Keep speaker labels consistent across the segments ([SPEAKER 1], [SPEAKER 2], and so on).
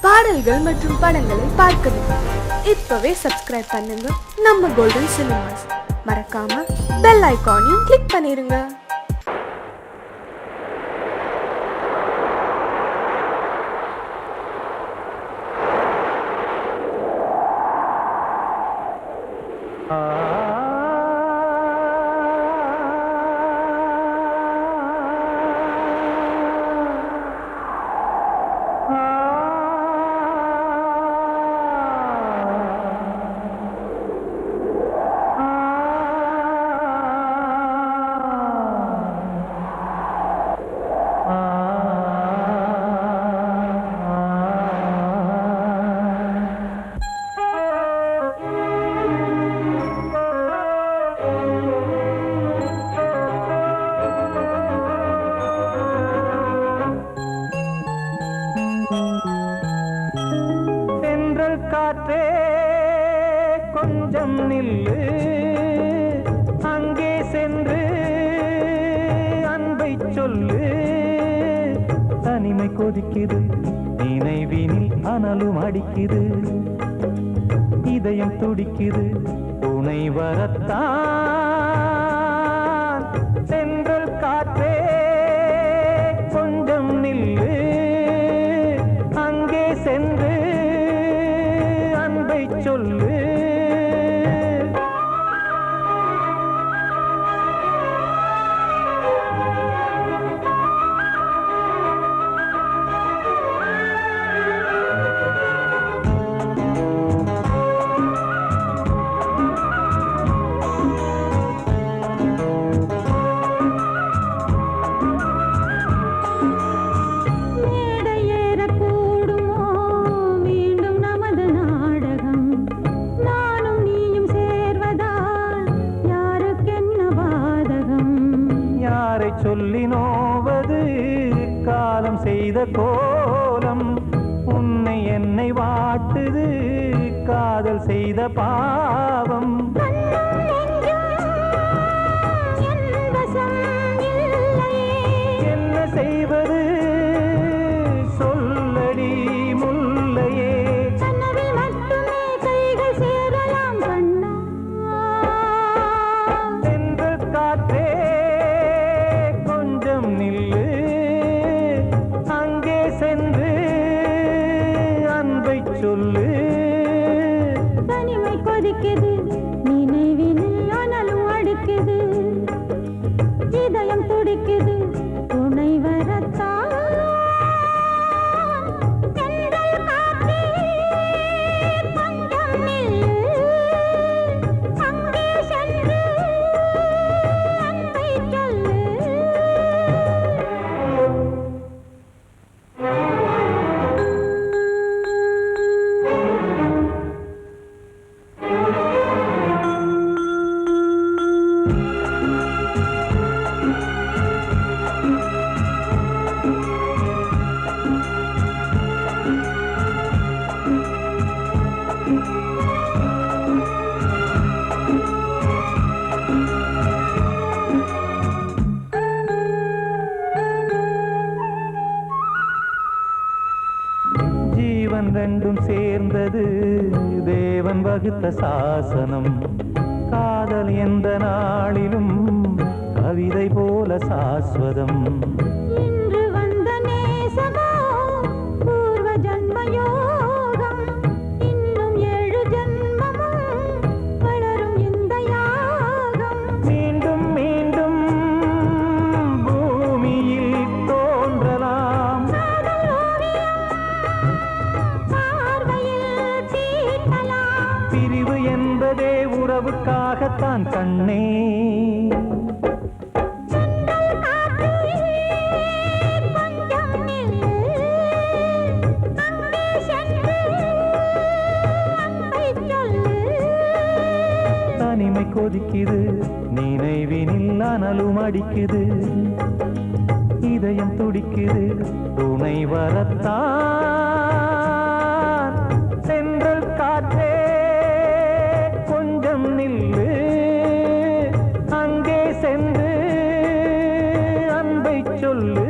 [SPEAKER 1] பாடல்கள் மற்றும் படங்களை பார்க்கணுமா? இப்பவே சப்ஸ்கிரைப் பண்ணுங்க நம்ம கோல்டன் சினிமாஸ். மறக்காம பெல் ஐகானையும் கிளிக் பண்ணிருங்க.
[SPEAKER 2] காற்றே கொஞ்சம் நில்லு, அங்கே சென்று அன்பை சொல்லு. தனிமை கொதிக்குது, நினைவினில் அனலும் அடிக்குது, இதயம் துடிக்குது, துணை வரத்தான். சென்றல் காற்றே கொஞ்சம் நில்லு, அங்கே சென்று சொல்லு. சொல்லி நோவது காலம் செய்த கோலம், உன்னை என்னை வாட்டுது காதல் செய்த பாவம். என்ன செய்வது சொல்லடி முல்லையே, சென்று காற்றே நில்லு, அங்கே சென்று அன்பை சொல்லு.
[SPEAKER 3] தனிமை கொதிக்குது, நினைவினில் அனலும் அடிக்குது, இதயம் துடிக்குது, துணை வரத்தான். ஜீவன் ரெண்டும் சேர்ந்தது தேவன் வகுத்த சாசனம். காதல் எந்த நாளிலும் கவிதை போல சாஸ்வதம். இன்று வந்த நேசமோ பூர்வ ஜன்ம யோகம், இன்னும் 7 ஜன்மமும் வளரும் இந்த யாகம்.
[SPEAKER 2] மீண்டும் மீண்டும் பூமியில் தோன்றலாம், பிரிவு என்பதே உறவுக்காகத்தான் கண்ணே. தனிமை கொதிக்குது, நினைவினில் அனலும் அடிக்குது, இதயம் துடிக்குது, துணை வரத்தான். சென்றல் காற்றே கொஞ்சம் நில்லு, அங்கே சென்று அன்பை சொல்லு.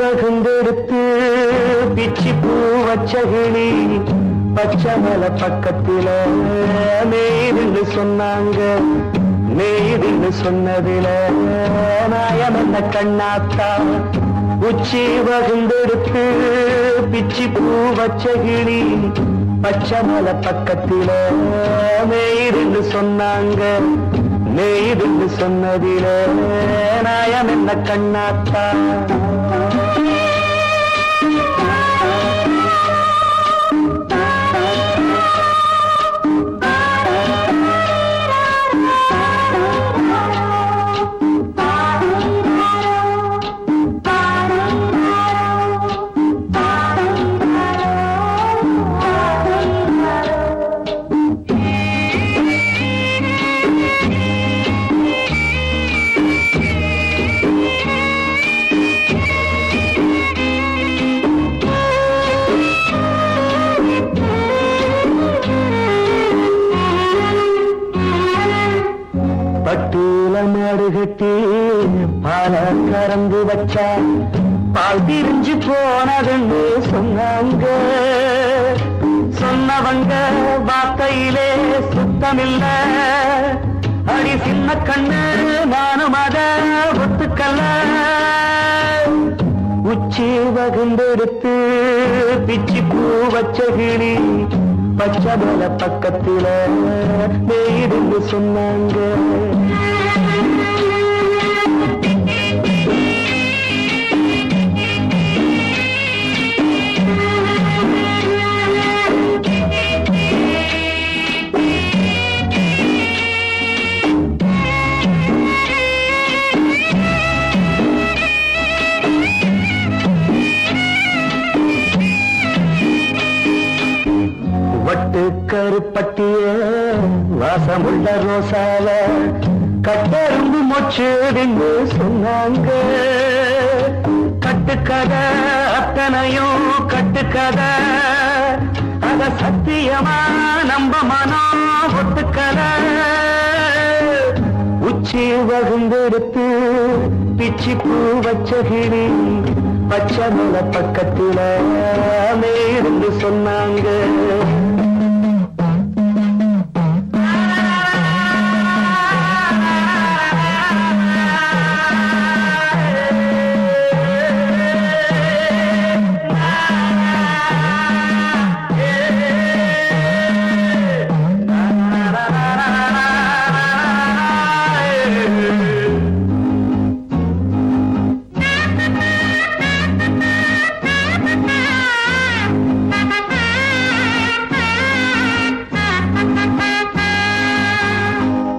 [SPEAKER 3] வகுந்தெடுத்து பிச்சி பூ வச்ச கிளி பச்சை மலை பக்கத்தில மேய்துன்னு சொன்னாங்க. மேய்துன்னு சொன்னதில நாயம் என்ன கண்ணாத்தா. உச்சி வகுந்தெடுத்து பிச்சி பூ வச்ச கிளி பச்சை மலை பக்கத்தில மேய்துன்னு சொன்னாங்க. மேய்துன்னு சொன்னதில நாயம் என்ன கண்ணாத்தா. கட்டி பால கறந்து வச்சா பால் பிரிஞ்சு போனதுன்னு சொன்னாங்க. சொன்னவங்க வார்த்தையிலே சுத்தமில்ல. அடி சின்ன கண்ணு நானும் அத ஒத்துக்கல்ல. உச்சி வகுந்தெடுத்து பிச்சி பூ வச்ச கிளி பச்சை மலை பக்கத்தில மேய்துன்னு சொன்னாங்க. வட்டு கருப்பட்டிய வாசமுள்ள ரோசால கட்டெரும்பு மொச்சுடுன்னு சொன்னாங்க. கட்டுக்கதை அத்தனையும் கட்டுக்கதை, அத சத்தியமா நம்ப மனம் ஒத்துக்கதை. உச்சி வகுந்தெடுத்து பிச்சி பூ வச்ச கிளி பச்சை மலை பக்கத்தில மேய்துன்னு சொன்னாங்க.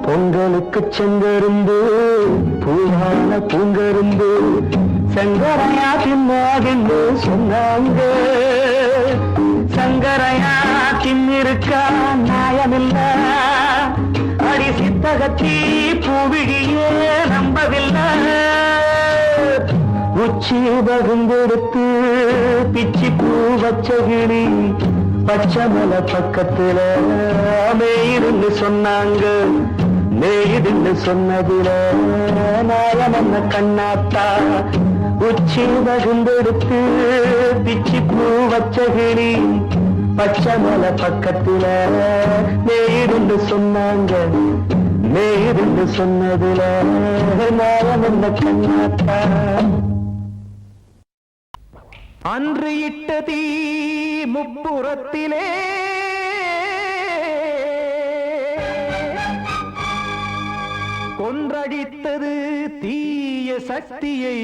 [SPEAKER 3] பொங்கலுக்கு செங்கரும்பு பூவான பூங்கரும்பு சங்கரையா தின்னாகின்னு சொன்னாங்க. சங்கரையா தின்னிருக்கா நியாயமில்ல. அடி சித்தகத்தி பூவிழியே நம்பவில்லை. உச்சி வகுந்தெடுத்து பிச்சி பூ வச்ச கிளி பச்சை மலை பக்கத்தில மேய்துன்னு சொன்னாங்க. மேய்துன்னு சொன்னதில நாயம் என்ன கண்ணாத்தா. உச்சி வகுந்தெடுத்து பிச்சி பூ வச்ச கிளி பச்சை மலை பக்கத்தில மேய்துன்னு சொன்னாங்க. மேய்துன்னு சொன்னதில நாயம் என்ன கண்ணாத்தா.
[SPEAKER 2] அன்று இட்ட தீ முப்புறத்திலே கொன்றடித்தது தீய சக்தியை.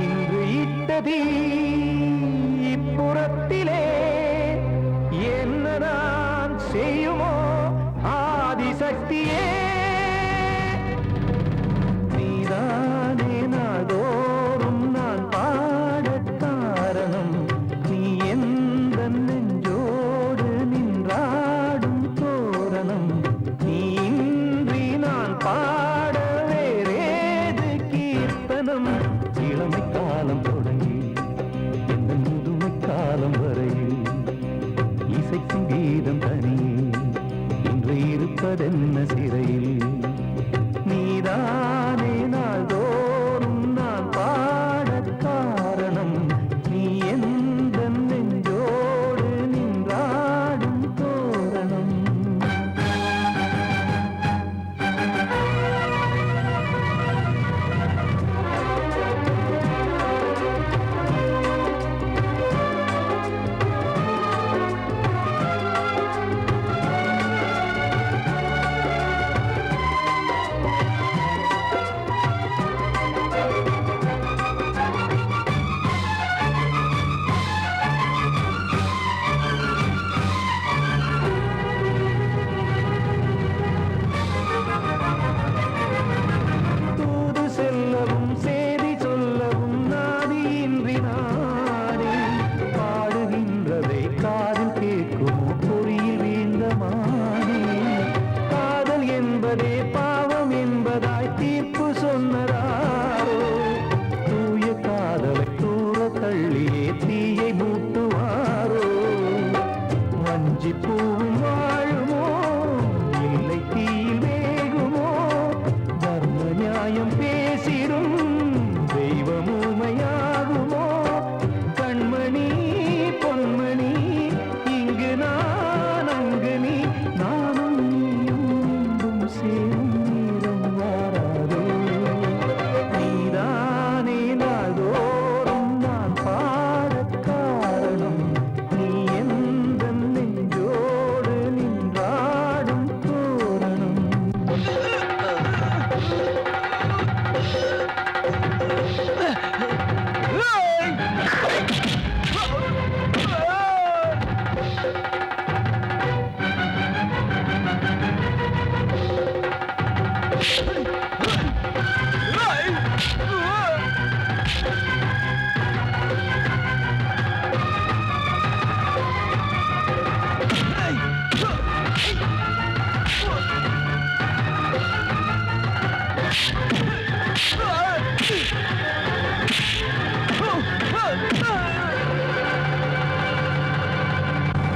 [SPEAKER 2] இன்று இட்ட தீ இப்புறத்திலே என்ன நான் செய்யுமோ ஆதிசக்தியே. நீதானே நாள்தோறும் நான் பாடக் காரணம். நீ எந்த நெஞ்சோடு நின்றாடும் தோரணம். நீ இன்றி நான் பாட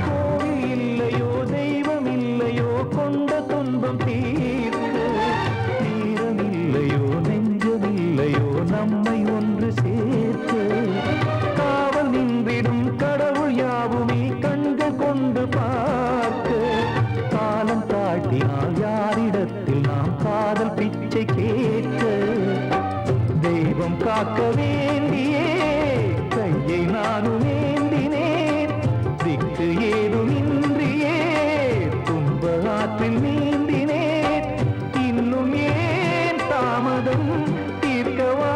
[SPEAKER 2] கோவில் இல்லையோ தெய்வம் இல்லையோ கொண்ட துன்பம் தீர்க்க தீரம் இல்லையோ நெஞ்சம் இல்லையோ நம்மை ஒன்று சேர்க்க காவல் நின்றிடும் கடவுள் யாவுமே கண்கள் கொண்டு பார்க்க காலம் தாட்டினால் யாரிடத்தில் நாம் காதல் பிச்சை கேட்க தெய்வம் காக்க வேண்டியே கையை நானும் ஏந்தினேன் திக்கு ஏதுமின்றியே துன்ப ஆற்றில் நீந்தினேன் இன்னும் ஏன் தாமதம் தீர்க்கவா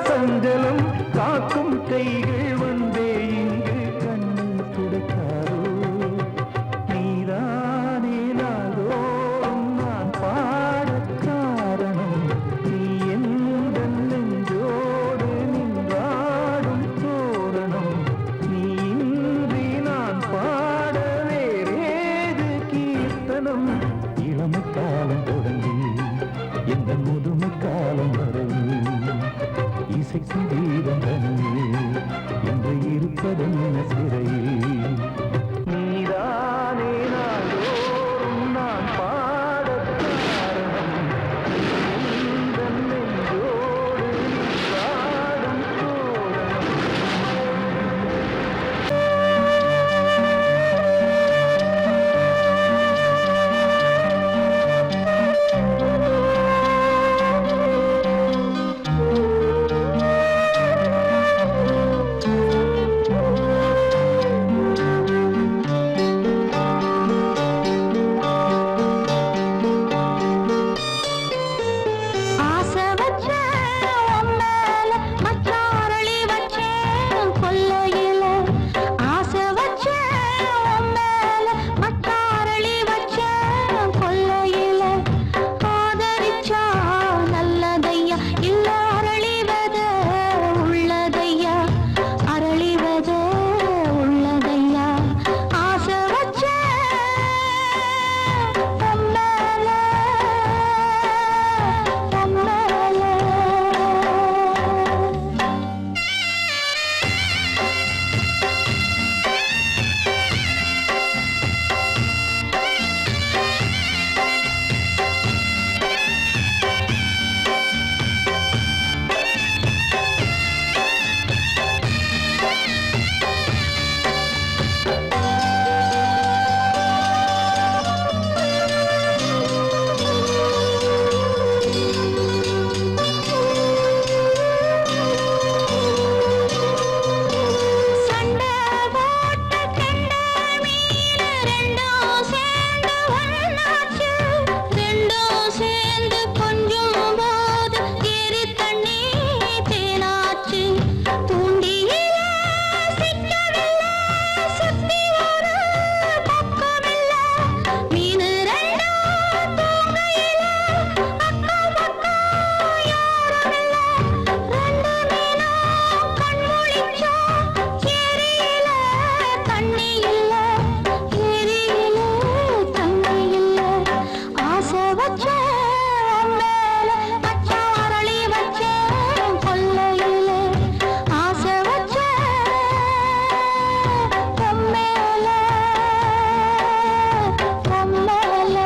[SPEAKER 2] சஞ்சலம் காக்கும் கைகள் வந்தே இங்கு கண்ணீர் துடைக்காரோ நீதானே நாளோறும் நான் பாடக் காரணம் நீ எந்த நெஞ்சோடு நின்றாடும் தோரணம் நீ இன்றி நான் பாட வேறேது கீர்த்தனம் இளமை காலம் தொடங்கி எந்த முதுமை காலம் வரையில் இசைக்கும் தீபம் தனியே என்று இருப்பதென்ன சிறையில் நீதானே நாளோறும் நான் பாடக் காரணம் எந்த நெஞ்சோடு நின்றாடும் தோரணம்
[SPEAKER 4] ஆசை வச்சேன் உன் மேல மச்சாரளி வச்சேன் கொல்லையில ஆசை வச்சேன் உன் மேல மச்சாரளி வச்சேன் கொல்லையில ஆதரிச்சா நல்லதையா இல்ல அரளிவத உள்ளதையா அரளிவத உள்ளதையா ஆசை வச்சேன் உன் மேல உன் மேல சண்டை போட்ட கெண்ட மீன் ரெண்டும் சேர்ந்து ஒண்ணாச்சு ரெண்டும் சேர்ந்து கொஞ்சம் போது ஏறி தண்ணி தேனாச்சு தூண்டியில சிக்கவில்லை சுத்தி ஒரு பக்கமில்லை மீன் ரெண்டும் தூங்கையில அக்கம் பக்கம் யாரும் இல்லை ரெண்டு மீனும் கண் முழிச்சா ஏரியில தண்ணி இல்ல ஏரியில தண்ணி இல்ல ஆசை வச்சேன் உன் மேல மச்சான் அரளி வச்சேன் கொல்லையில ஆசை வச்சேன் உன் மேல உன் மேல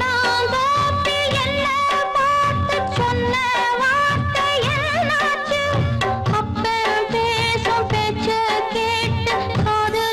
[SPEAKER 4] தென்னாந்தோப்பில் என்ன பார்த்து சொன்ன வார்த்தை என்னாச்சு அப்பன் பேசும் பேச்ச கேட்டு காது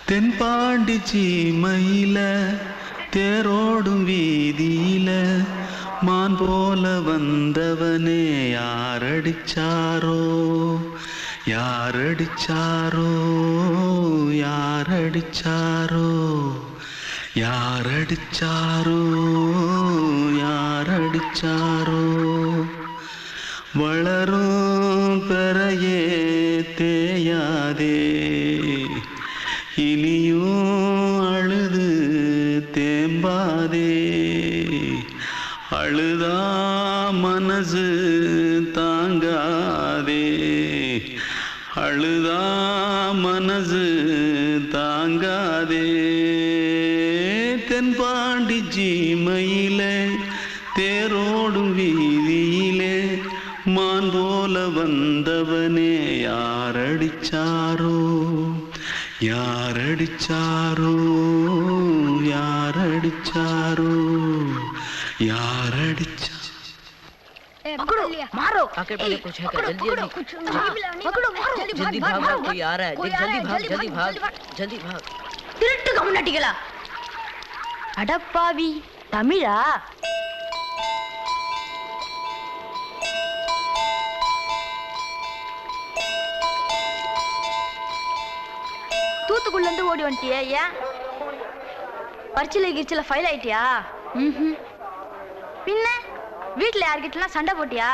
[SPEAKER 5] தென்பாண்டி சீமையில தேரோடும் வீதியில மான் போல வந்தவனே யாரடிச்சாரோ யாரடிச்சாரோ யாரடிச்சாரோ யாரடிச்சாரோ யாரடிச்சாரோ வளரும் பெறையே தேயாதே இனியும் அழுது தேம்பாதே அழுதா மனசு தாங்காதே அழுதா மனசு தாங்காதே தென்பாண்டி சீமையிலே தேரோடும் வீதியிலே மான் போல வந்தவனே யாரடிச்சாரோ யாரடிச்சாரோ யாரடிச்சாரோ யாரடிச்சா
[SPEAKER 6] पकड़ो मारो
[SPEAKER 7] आके पहले कुछ है क्या जल्दी जल्दी
[SPEAKER 6] पकड़ो मारो
[SPEAKER 7] जल्दी भाग भाग कोई आ रहा है देख जल्दी भाग जल्दी भाग
[SPEAKER 6] திருட்டு கம்முனாட்டிகளா அடப்பாவி தமிழா தூத்துக்குள்ள இருந்து ஓடி வந்துட்டியா ஏன் பரிச்சையில கிரிச்சில ஃபைல் ஆயிட்டியா பின்ன வீட்டுல யார்கிட்டலாம் சண்டை போட்டியா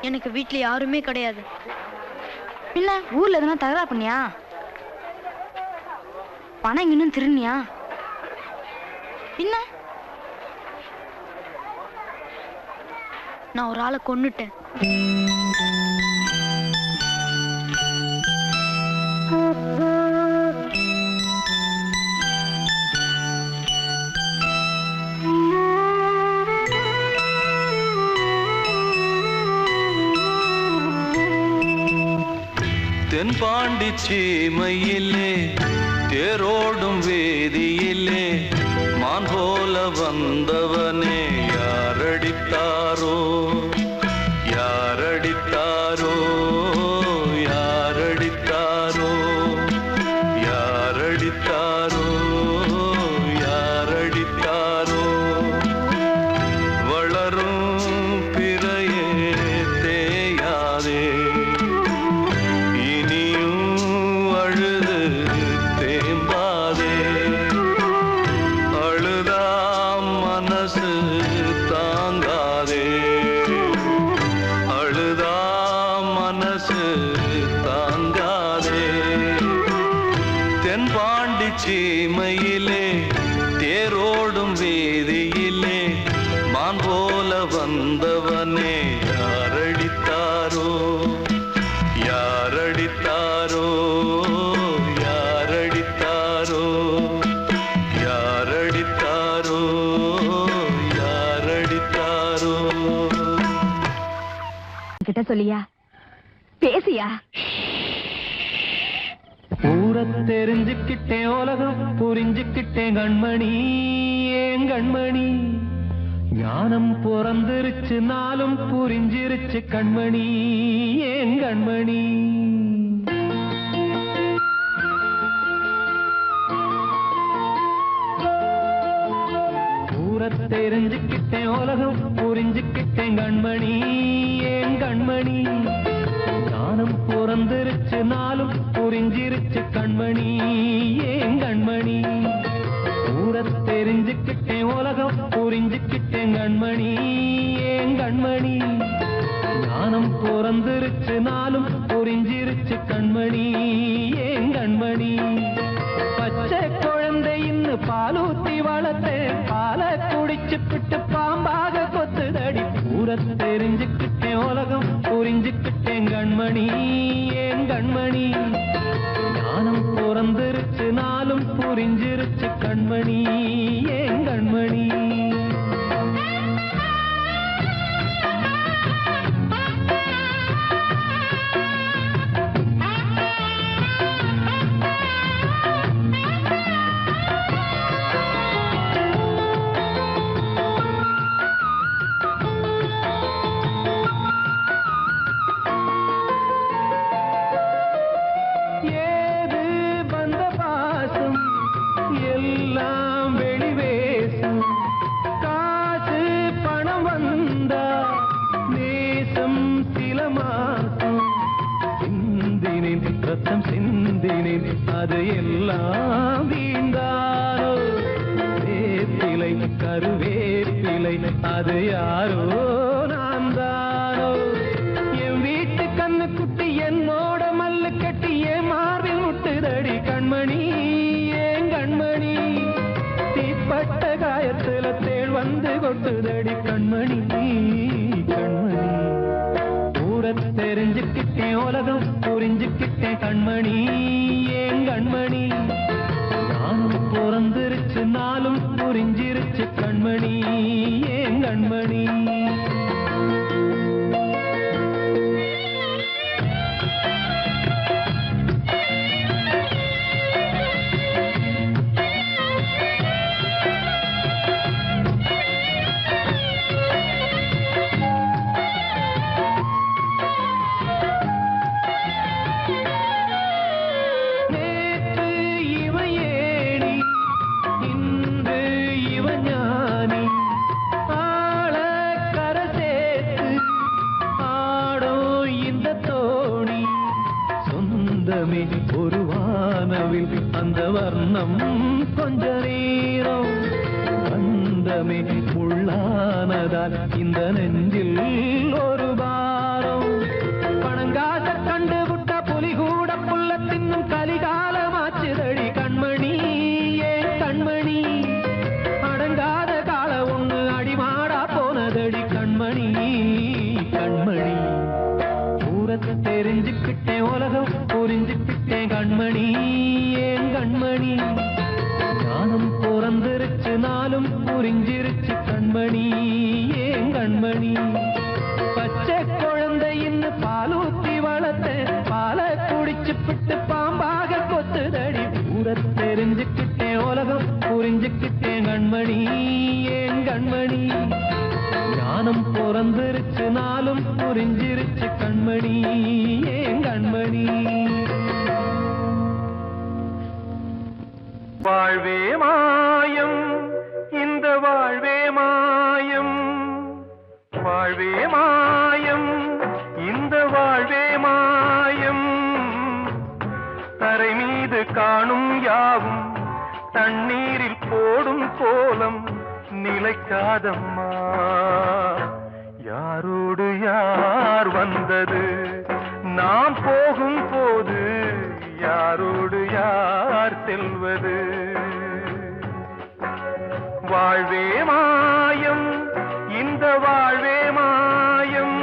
[SPEAKER 6] எனக்கு வீட்டுல யாருமே கிடையாது பின்ன ஊர்ல எதுனா தகராறு பண்ணியா பணம் இன்னும் திருநியா பின்ன நான் ஒரு ஆளை கொன்னுட்டேன்
[SPEAKER 5] தென்பாண்டி சீமையிலே தேரோடும் வேதியிலே மான் போல வந்தவனே யாரடித்தாரோ யாரடித்தாரோ யாரடித்தாரோ யாரடித்தாரோ யாரடித்தாரோ வளரும் பிறையே தேயாதே தென்பாண்டி சீமையிலே தேரோடும் வேதியிலே மான் போல வந்தவனே யாரடித்தாரோ யாரடித்தாரோ யாரடித்தாரோ யாரடித்தாரோ யாரடித்தாரோ
[SPEAKER 6] கிட்ட சொல்லியா பேசியா
[SPEAKER 2] ஊரை தெரிஞ்சுக்கிட்டேன் உலகம் புரிஞ்சுக்கிட்டேன் கண்மணி ஏன் கண்மணி ஞானம் பிறந்திருச்சு நாளும் புரிஞ்சிருச்சு கண்மணி ஏன் கண்மணி ஊரை தெரிஞ்சுக்கிட்டேன் உலகம் புரிஞ்சுக்கிட்டேன் கண்மணி ஏன் கண்மணி ஞானம் பிறந்திருச்சு நாளும் புரிஞ்சிருச்சு கண்மணி ஏன் கண்மணி ஊரை தெரிஞ்சுக்கிட்டேன் உலகம் புரிஞ்சுக்கிட்டேன் கண்மணி ஏன் கண்மணி ஞானம் பிறந்திருச்சு நாளும் புரிஞ்சிருச்சு கண்மணி ஏன் கண்மணி பச்சை குழந்தைன்னு பாலூத்தி வளர்த்தேன் பாலை குடிச்சுப்பிட்டு பாம்பாக கொத்துதடி ஊரை தெரிஞ்சுக்கிட்டேன் உலகம் புரிஞ்சுக்கிட்டேன் கண்மணி ஏன் கண்மணி ஞானம் பிறந்திருச்சு நாளும் புரிஞ்சிருச்சு கண்மணி ஏன் கண்மணி ஏது வந்த எல்லாம் வெளிவேசம் காசு பணம் வந்தா நேசம் சில மாசம் சிந்தினேன் ரத்தம் சிந்தினேன் அது எல்லாம் வீண்டாரோ வேப்பிலை கருவேப்பிலை அது யாரோ நான் தானோ என் வீட்டு கண்ணு குட்டி என்னோட மல்லு கட்டி என் மார்பில் முட்டுதடி கண்மணி ஏன் கண்மணி தீப்பட்ட காயத்துல தேள் வந்து கொட்டுதடி கண்மணி கண்மணி ஊரை தெரிஞ்சுக்கிட்டேன் உலகம் புரிஞ்சுக்கிட்டேன் கண்மணி ஏன் கண்மணி நானும் பிறந்திருச்சு நாளும் புரிஞ்சிருச்சு கண்மணி ஏன் கண்மணி நேற்று இவ ஏணி இன்று இவ ஞானி ஆள கரை சேர்த்து ஆடோ இந்த தோணி சொந்தமே ஒரு வானவில் அந்த வர்ணம் கொஞ்ச நேரம் பந்தமே உள்ளானதால் இந்த நெஞ்சில் ஒரு பாரம் பணங்காச கண்டு விட்ட புலி கூட புல்ல தின்னும் கலிகாலமாச்சுதடி கண்மணி ஏன் கண்மணி அடங்காத கால ஒண்ணு அடிமாடா போனதடி கண்மணி கண்மணி ஊரத்தை தெரிஞ்சுக்கிட்டேன் உலகம் புரிஞ்சுக்கிட்டேன் கண்மணி ஏன் கண்மணி ஞானம் பிறந்திருச்சு நாளும் புரிஞ்சிருச்சு கண்மணி ஏன் கண்மணி பச்சை குழந்தை இன்னும் பாலூத்தி வளர்த்த பாலை குடிச்சு பிட்டு பாம்பாக கொத்துதடி ஊரை தெரிஞ்சுக்கிட்டேன் உலகம் புரிஞ்சுக்கிட்டேன் கண்மணி ஏன் கண்மணி ஞானம் பிறந்திருச்சு நாளும் புரிஞ்சிருச்சு கண்மணி ஏன் கண்மணி
[SPEAKER 3] வாழ்வே மாயம் இந்த வாழ்வே மாயம் வாழ்வே மாயம் இந்த வாழ்வே மாயம் தரை மீது காணும் யாவும் தண்ணீரில் போடும் கோலம் நிலைக்காதம்மா யாரோடு யார் வந்தது நாம் போகும் போது யாரோடு யார் செல்வது வாழ்வே மாயம் இந்த வாழ்வே மாயம்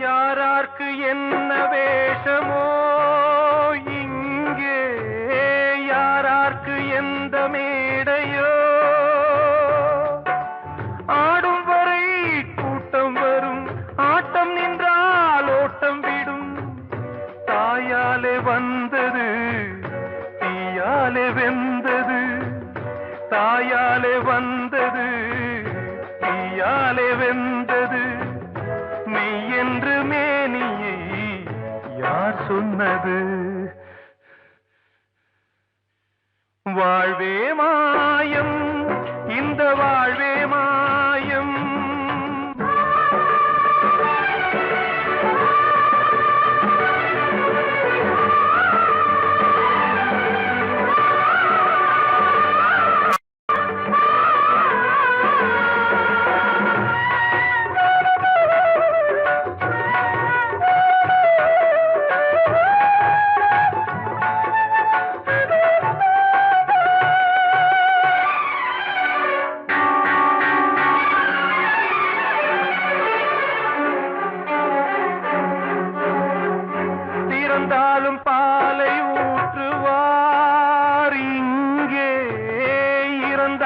[SPEAKER 3] யாரார்க்கு என்ன வேஷமோ இங்கே யாரார்க்கு எந்த மேடையோ ஆடும் வரை கூட்டம் வரும் ஆட்டம் நின்றால் ஓட்டம் விடும் தாயாலே வந்தது தீயாலே வெந்தது தாயாலே வந்தது தீயாலே வெந்தது மெய் என்று மேனியை யார் சொன்னது வாழ்வே மாயம் இந்த வாழ்வே மாயம்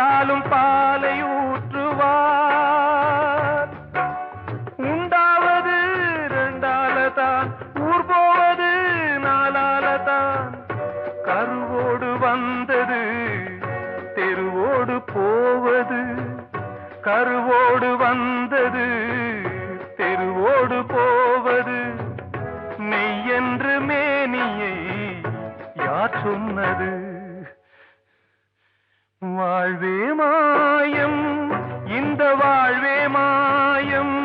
[SPEAKER 3] கையாலும் பாலை ஊற்றுவார். உண்டாவது ரெண்டாலதான், ஊர் போவது நாலாலதான். கருவோடு வந்தது தெருவோடு போவது, கருவோடு வந்தது தெருவோடு போவது. மெய்யென்று மேனியை யார் சொன்னது? வாழ்வே மாயம், இந்த வாழ்வே மாயம்.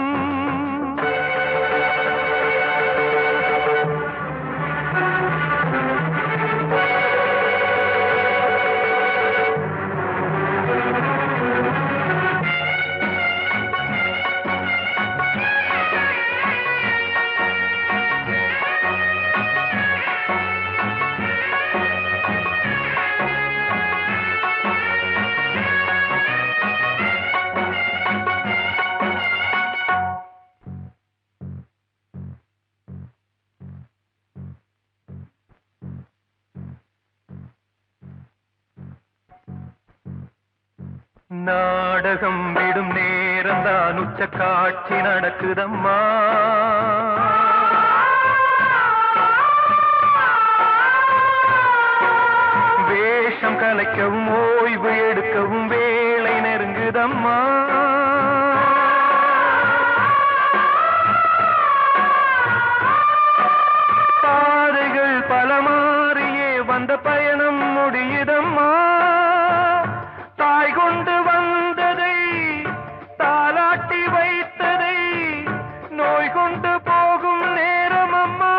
[SPEAKER 3] நாடகம் விடும் நேரம் தான் உச்ச காட்சி நடக்குதம்மா. வேஷம் கலைக்கவும் ஓய்வு எடுக்கவும் வேளை நெருங்குதம்மா. பாதைகள் பல மாறியே வந்த பயணம் முடியுதம்மா. தாய் கொண்டு வந்ததை தாலாட்டி வைத்ததை நோய் கொண்டு போகும் நேரம் அம்மா.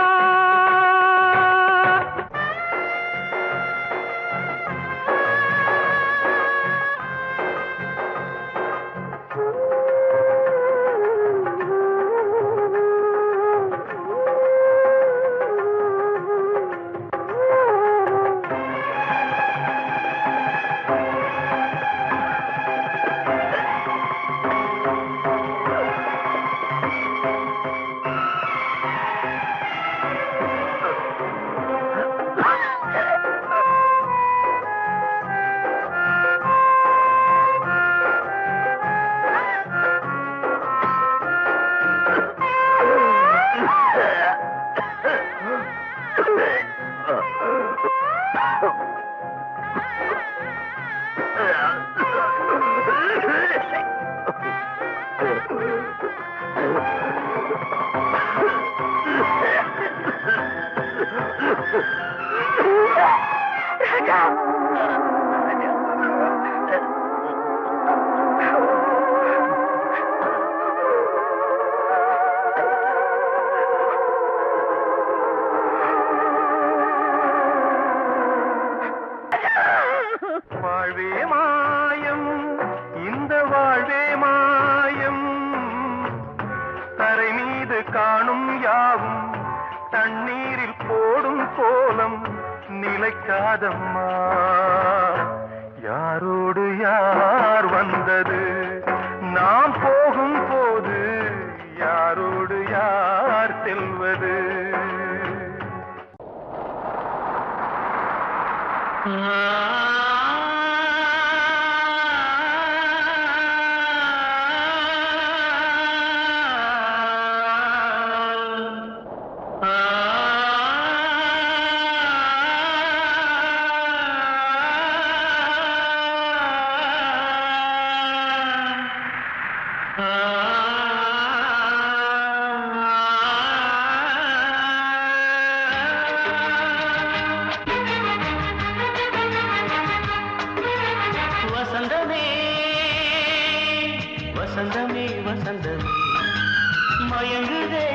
[SPEAKER 3] வாழ்வே மாயம், இந்த வாழ்வே மாயம். தரை மீது காணும் யாவும் தண்ணீரில் போடும் கோலம் நிலைக்காதம்மா. யாரோடு யார் வந்தது நாம் போகும் போது, யாரோடு யார் செல்வது?
[SPEAKER 2] வசந்தமே வசந்தமே வசந்தமே மயங்குதே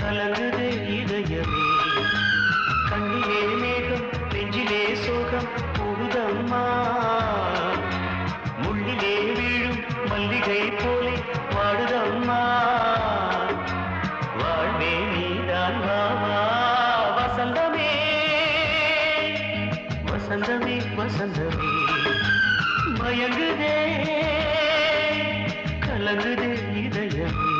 [SPEAKER 2] கலங்குதே இதயமே. கண்ணிலே மேகம் நெஞ்சிலே சோகம் கூடுதம்மா. முள்ளிலே வீழும் மல்லிகை போலே வாடுதம்மா. வாழ்வே நீதான் வாவா. வசந்தமே வசந்தமே வசந்தமே மயங்குதே கலங்குதே இதயமே.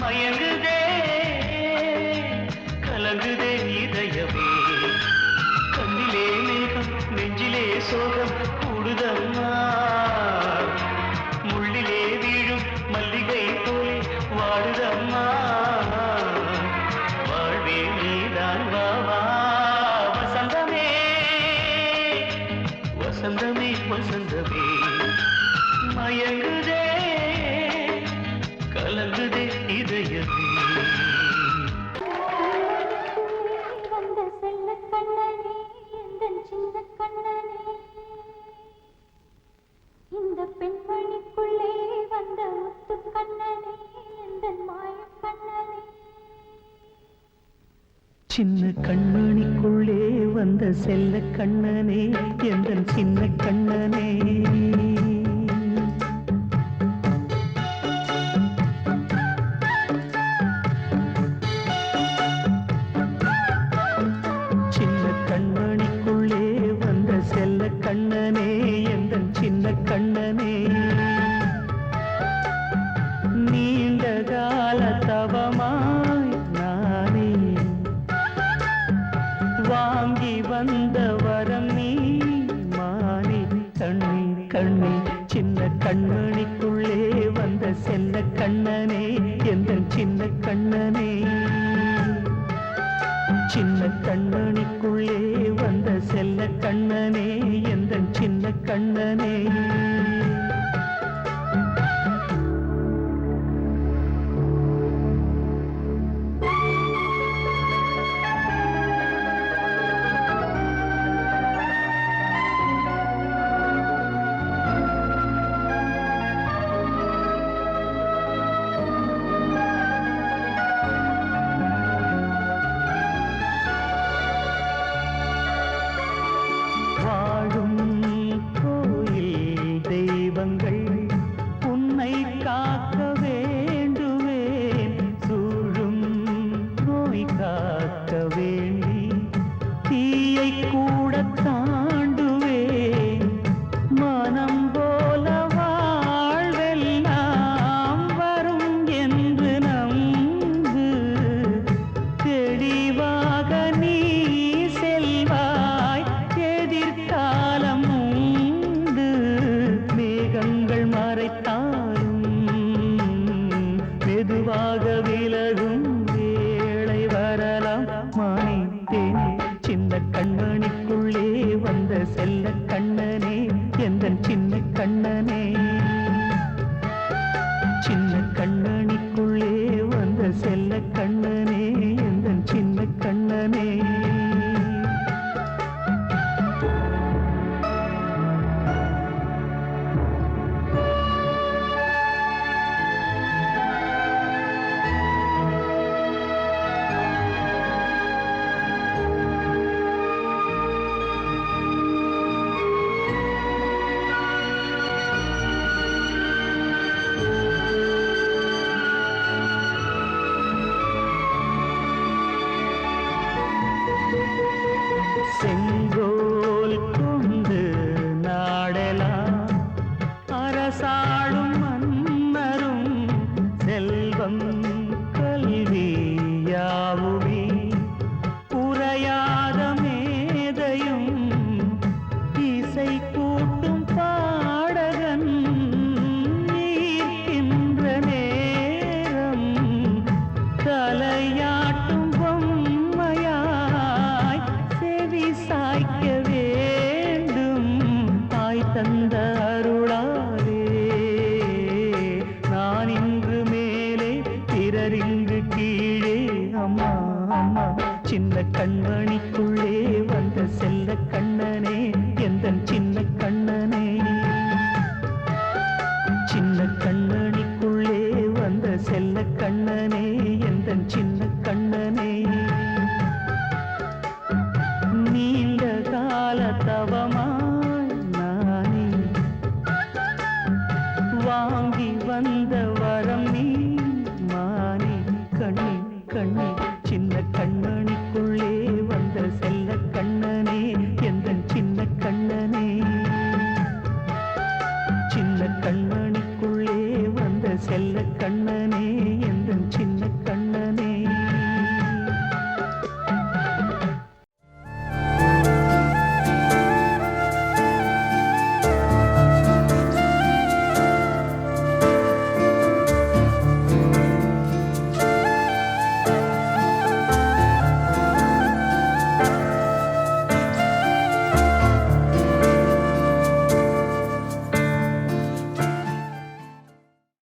[SPEAKER 2] மயங்குதே கலங்குதே இதயமே கண்ணிலே மேகம் நெஞ்சிலே சோகம் கூடுதம்மா முள்ளிலே வீழும் மல்லிகை போலே வாடுதம்மா வாழ்வே நீதான் வாவா வசந்தமே வசந்தமே வசந்தமே மயங்குதே கலங்குதே இதயமே
[SPEAKER 4] வந்த செல்ல கண்ணனே எந்தன் சின்ன கண்ணனே இந்த பெண்மணிக்குள்ளே வந்த முத்து கண்ணனே எந்தன் மாய கண்ணனே
[SPEAKER 2] சின்ன கண்மணிக்குள்ளே வந்த செல்ல கண்ணனே எந்தன் சின்ன கண்ணனே சின்ன கண்மணிக்குள்ளே வந்த செல்ல கண்ணனே எந்தன் சின்ன கண்ணனே நீண்ட கால தவமாய் நானே வாங்கி வந்த வரம் நீ மானே கண்ணே கண்ணே சின்ன கண்மணிக்குள்ளே வந்த செல்ல கண்ணனே எந்தன் சின்ன கண்ணனே சின்ன கண்மணிக்குள்ளே வந்த செல்ல கண்ணனே எந்தன் சின்ன கண்ணனே வாழும் கோயில் தெய்வங்கள் உன்னை காக்க வேண்டுவேன் சூழும் நோய் காக்க வேண்டி தீயை கூட தாண்டுவேன் மனம் போல வாழ்வெல்லாம் வரும் என்று நம்பு தெளிவாக நீ செல்வாய் எதிர்காலம் உண்டு மேகங்கள் மறைத்தாலும் மெதுவாக விலகும் வேளை வரலாம் மானித்தேனே சின்ன கண்மணிக்குள்ளே வந்த செல்ல கண்ணனே எந்தன் சின்ன கண்ணனே சின்ன கண்ணனிக்குள்ளே வந்த செல்ல கண்ணனே எந்தன் சின்ன கண்ணனே செங்கோல் கொண்டு நாடலாம் அரசாளும் மன்னரும் செல்வம் கல்வியாவுமே உரையாத மேதையும் இசை கூட்டும் பாடகன் ஈர்க்கின்ற நேரம் தலையாட்டும் பொம்மையாய் செவி சாய்க்க வேண்டும் தாய் தந்த அருளாலே நான் இன்று மேலே பிறர் இங்கு கீழே அம்மா அம்மா சின்ன கண்மணிக்குள்ளே வந்த செல்ல கண்ணனே எந்தன் சின்ன கண்ணனே சின்ன கண்ணனிக்குள்ளே வந்த செல்ல கண்ணனே எந்தன் சின்ன கண்ணனே நீண்ட கால தவமாய் நானே வாங்கி வந்த வரம் நீ மானே கண்ணே கண்ணே சின்ன கண்ணனிக்குள்ளே வந்த செல்ல கண்ணனே எந்தன் சின்ன கண்ணனே சின்ன கண்மணிக்குள்ளே வந்த செல்ல கண்ணனே